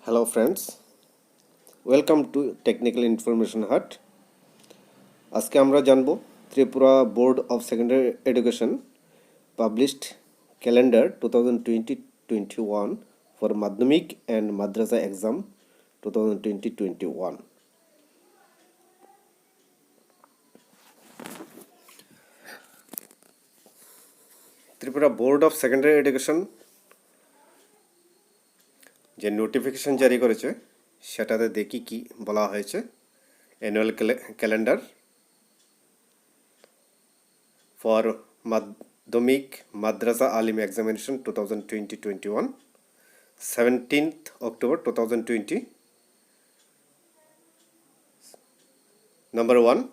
Hello friends, welcome to Technical Information Hut. আজকে আমরা জানব Tripura board of secondary education published calendar 2020-21 for মাধ্যমিক and Madrasa exam 2020-21. Tripura board of secondary education যে notification জারি করেছে সেটাতে দেখি কি বলা হয়েছে। Annual calendar for Madhyamik Madrasa Alim Examination 2020-21, 17th October 2020. Number 1,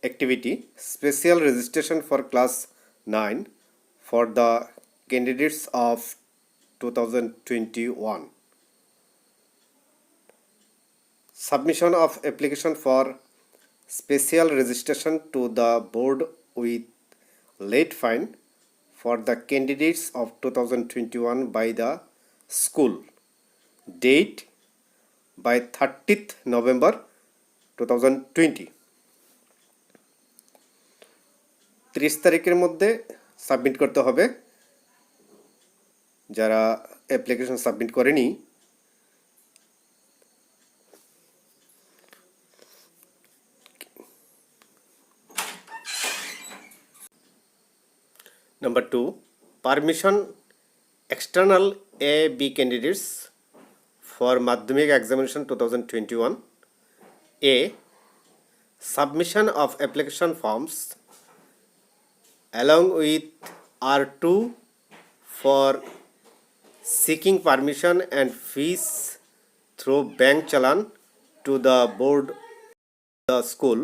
activity special registration for class 9 for the candidates of 2021. Submission of application for special registration to the board with late fine for the candidates of 2021 by the school. Date by 30th November 2020. 30 তারিখের মধ্যে submit করতে হবে। যারা application submit করেনি Number 2, permission external A-B candidates for Madhyamik Examination 2021. A, submission of application forms along with R2 for seeking permission and fees through bank challan to the board, the school,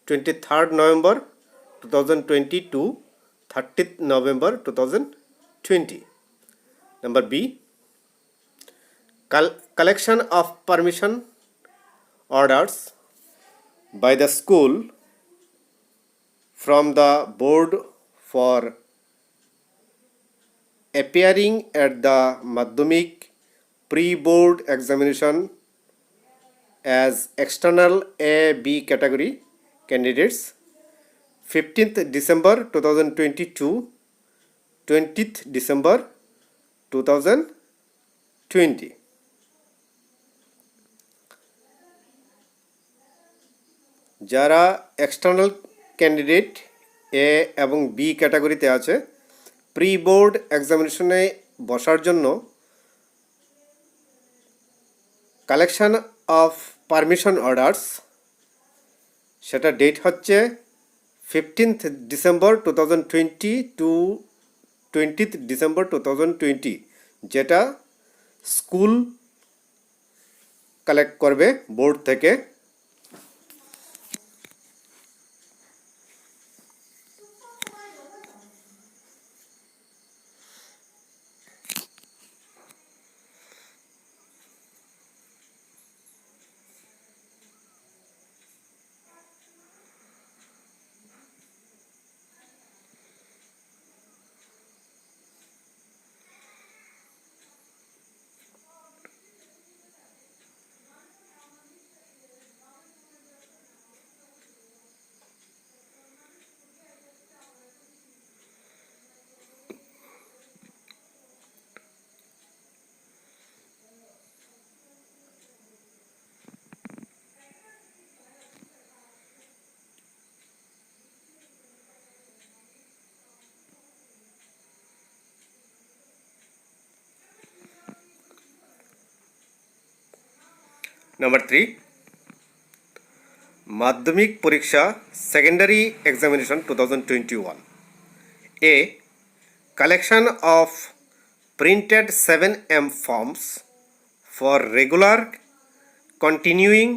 23rd November 2020 to 30th November 2020. Number B, collection of permission orders by the school from the board for appearing at the Madhyamik pre-board examination as external A-B category candidates 15th December 2022, 20th December 2020. যারা external candidate এ এবং B ক্যাটাগরিতে আছে pre board এক্সামিনেশনে বসার জন্য collection of permission orders, সেটা date হচ্ছে 15th December 2020 to 20th December 2020, যেটা school collect করবে বোর্ড থেকে। Number 3, Madhyamik Pariksha Secondary Examination 2021. A, collection of printed 7M forms for regular, continuing,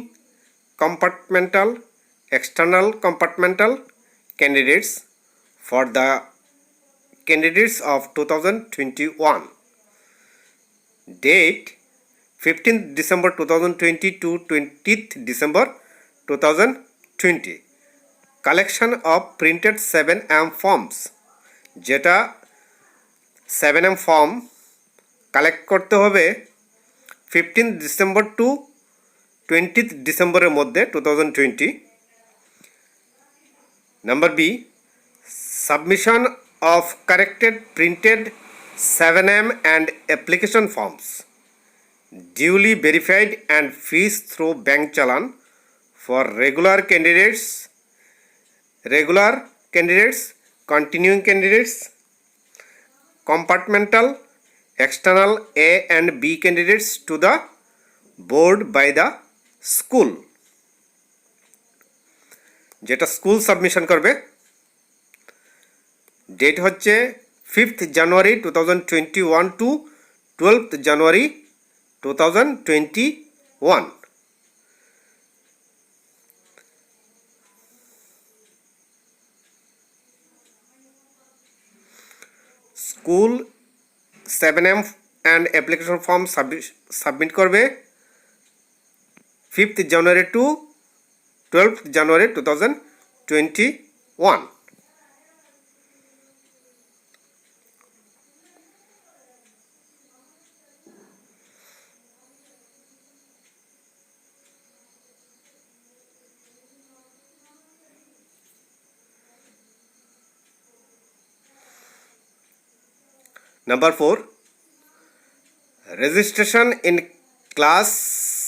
compartmental, external compartmental candidates for the candidates of 2021. Date 15th December 2020 to 20th December 2020. Collection of printed 7M forms, যেটা 7M form collect করতে হবে 15 December two 20 ডিসেম্বরের মধ্যে 2020। Number B, submission of corrected printed 7M and application forms duly verified and fees through bank challan for regular candidates, continuing candidates, compartmental, external A and B candidates to the board by the school। যেটা school submission করবে, date হচ্ছে 5th January 2021 to 12th January 2021। School 7M and application form submit করবে 5th January to 12th January 2021। Number 4, registration in class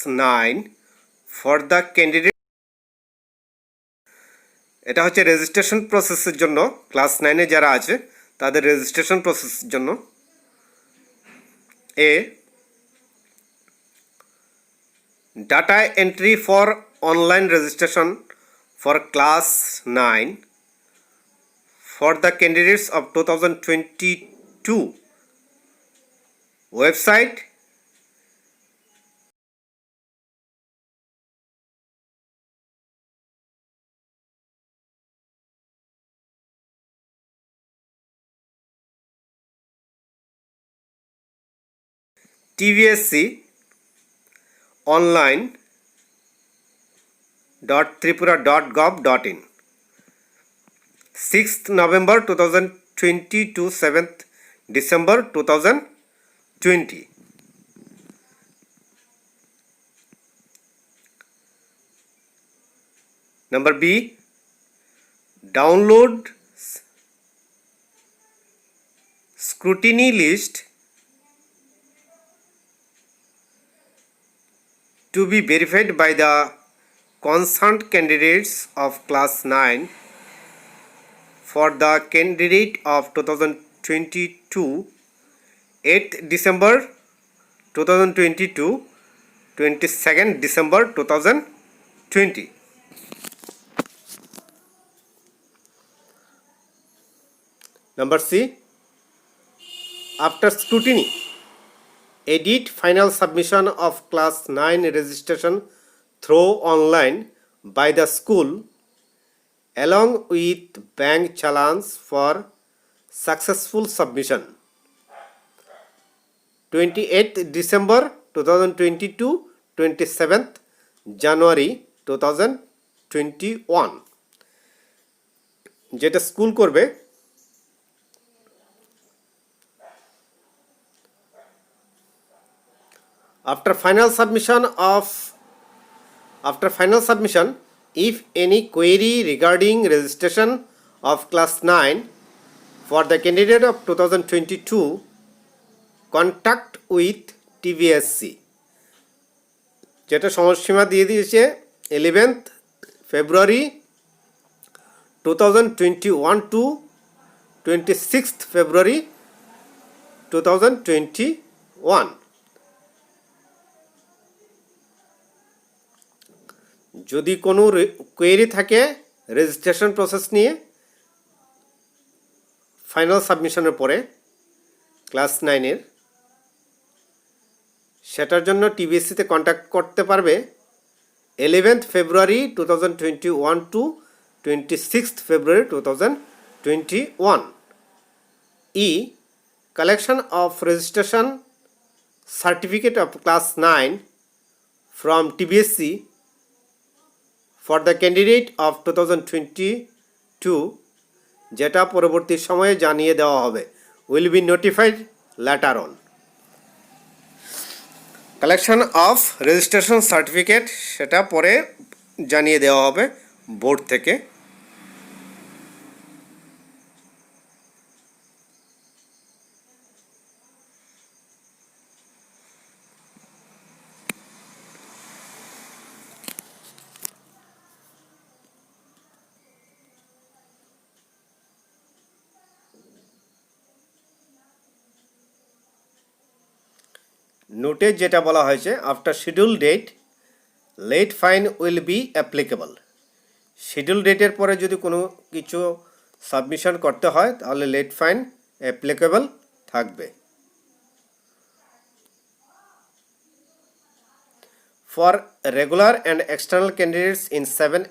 9 for the candidate। এটা হচ্ছে registration প্রসেসের জন্য, class 9-এ যারা আছে তাদের রেজিস্ট্রেশন প্রসেসের জন্য। A, data entry for online registration for class 9 for the candidates of 2022 website tvsc online.tripura.gov.in 6th November 2020 to 7th December 2020। Number B, download scrutiny list to be verified by the concerned candidates of class 9 for the candidate of 2022 8th December 2022 22nd December 2020। Number C, after scrutiny, edit final submission of class 9 registration through online by the school along with bank challans for successful submission 28th December 2022 27th January 2021। যেটা school করবে, After final submission, if any query regarding registration of class 9 for the candidate of 2022, contact with TVSC। যেটা সময়সীমা দিয়ে দিয়েছে 11th February 2021 to 26th February 2021। যদি কোনো query থাকে registration process নিয়ে ফাইনাল সাবমিশনের পরে ক্লাস 9-এর, সেটার জন্য টিবিএসসিতে কন্ট্যাক্ট করতে পারবে 11th February 2021 to 26th February 2021। E, collection of registration certificate of class 9 from TBSC for the candidate of 2022, যেটা পরবর্তী সময়ে জানিয়ে দেওয়া হবে, will be notified later on। Collection of registration certificate সেটা পরে জানিয়ে দেওয়া হবে বোর্ড থেকে। নোটে যেটা বলা হয়েছে, after schedule date late fine will be applicable. Schedule ডেটের পরে যদি কোনো কিছু সাবমিশন করতে হয় তাহলে লেট ফাইন অ্যাপ্লিকেবল থাকবে। For regular and external candidates in 7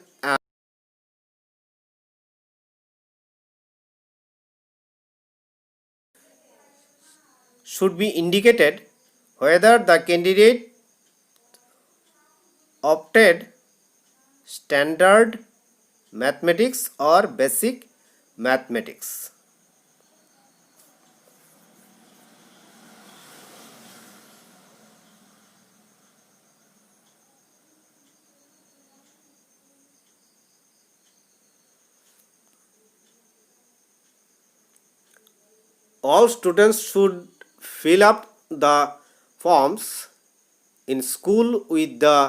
should be indicated whether the candidate opted standard mathematics or basic mathematics. All students should fill up the forms in school with the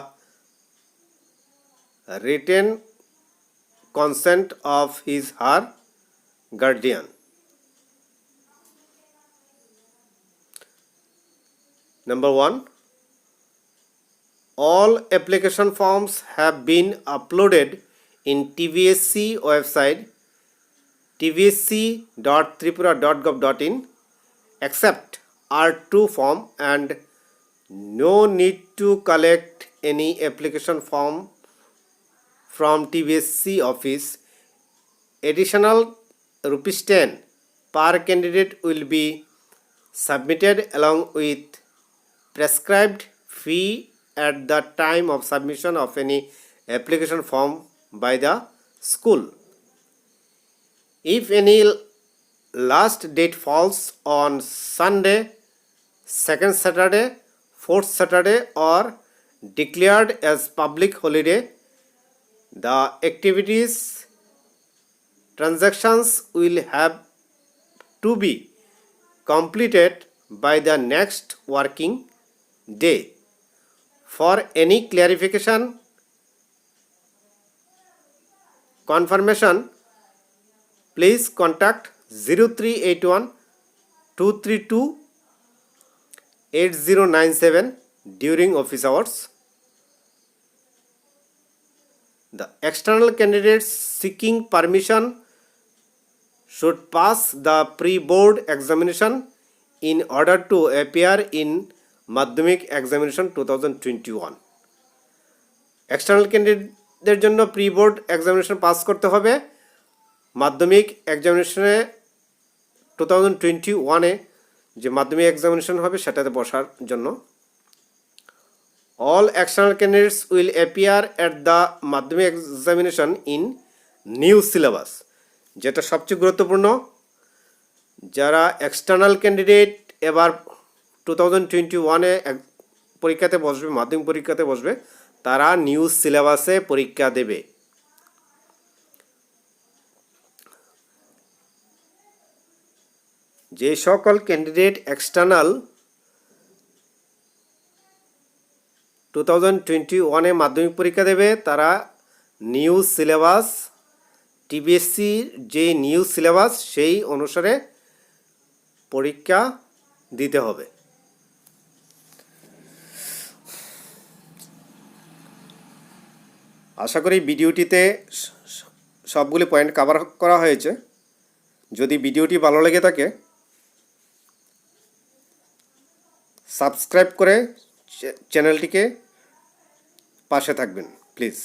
written consent of his her guardian. Number 1, all application forms have been uploaded in TVSC website tvsc.tripura.gov.in except R2 form, and no need to collect any application form from TVSC office. Additional ₹10 per candidate will be submitted along with prescribed fee at the time of submission of any application form by the school. If any last date falls on Sunday, second Saturday, fourth Saturday, or declared as public holiday, the activities transactions will have to be completed by the next working day. For any clarification, confirmation, please contact 0381 232 8097 during office hours. The external candidates seeking permission should pass the pre-board examination in order to appear in Madhyamik examination 2021. External ক্যান্ডিডেটদের জন্য pre board examination pass করতে হবে। মাধ্যমিক এক্সামিনেশনে 2021-এ যে মাধ্যমিক examination হবে সেটাতে বসার জন্য। All external candidates will appear at the মাধ্যমিক এক্সামিনেশন ইন নিউ সিলেবাস। যেটা সবচেয়ে গুরুত্বপূর্ণ, যারা এক্সটার্নাল ক্যান্ডিডেট এবার 2021-এ পরীক্ষাতে বসবে, মাধ্যমিক পরীক্ষাতে বসবে, তারা নিউ সিলেবাসে পরীক্ষা দেবে। যে সকল ক্যান্ডিডেট এক্সটার্নাল 2021-এ মাধ্যমিক পরীক্ষা দেবে তারা নিউ সিলেবাস, টিবিএসসির যে নিউ সিলেবাস সেই অনুসারে পরীক্ষা দিতে হবে। আশা করি ভিডিওটিতে সবগুলি পয়েন্ট কভার করা হয়েছে। যদি ভিডিওটি ভালো লেগে থাকে সাবস্ক্রাইব করে চ্যানেলটিকে পাশে থাকবেন প্লিজ।